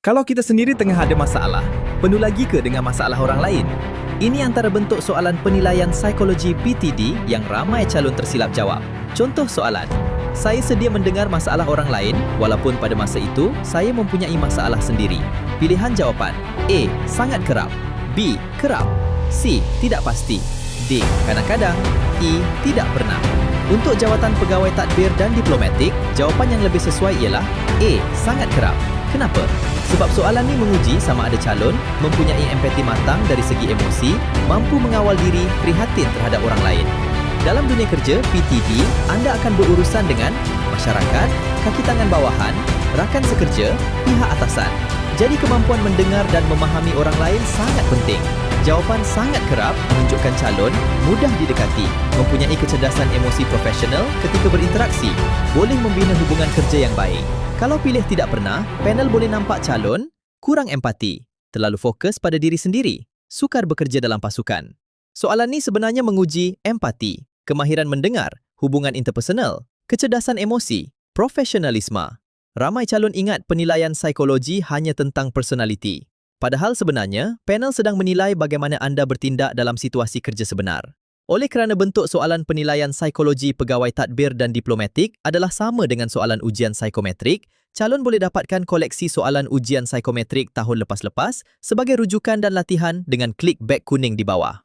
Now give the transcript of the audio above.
Kalau kita sendiri tengah ada masalah, penuh lagi ke dengan masalah orang lain? Ini antara bentuk soalan penilaian psikologi PTD yang ramai calon tersilap jawab. Contoh soalan, saya sedia mendengar masalah orang lain walaupun pada masa itu saya mempunyai masalah sendiri. Pilihan jawapan A. Sangat kerap, B. Kerap, C. Tidak pasti, D. Kadang-kadang, E. Tidak pernah. Untuk jawatan pegawai tadbir dan diplomatik, jawapan yang lebih sesuai ialah A. Sangat kerap. Kenapa? Sebab soalan ni menguji sama ada calon mempunyai empati matang dari segi emosi, mampu mengawal diri, prihatin terhadap orang lain. Dalam dunia kerja, PTD, anda akan berurusan dengan masyarakat, kaki tangan bawahan, rakan sekerja, pihak atasan. Jadi kemampuan mendengar dan memahami orang lain sangat penting. Jawapan sangat kerap menunjukkan calon mudah didekati, mempunyai kecerdasan emosi profesional ketika berinteraksi, boleh membina hubungan kerja yang baik. Kalau pilih tidak pernah, panel boleh nampak calon kurang empati, terlalu fokus pada diri sendiri, sukar bekerja dalam pasukan. Soalan ni sebenarnya menguji empati, kemahiran mendengar, hubungan interpersonal, kecerdasan emosi, profesionalisme. Ramai calon ingat penilaian psikologi hanya tentang personaliti. Padahal sebenarnya, panel sedang menilai bagaimana anda bertindak dalam situasi kerja sebenar. Oleh kerana bentuk soalan penilaian psikologi pegawai tadbir dan diplomatik adalah sama dengan soalan ujian psikometrik, calon boleh dapatkan koleksi soalan ujian psikometrik tahun lepas-lepas sebagai rujukan dan latihan dengan klik beg kuning di bawah.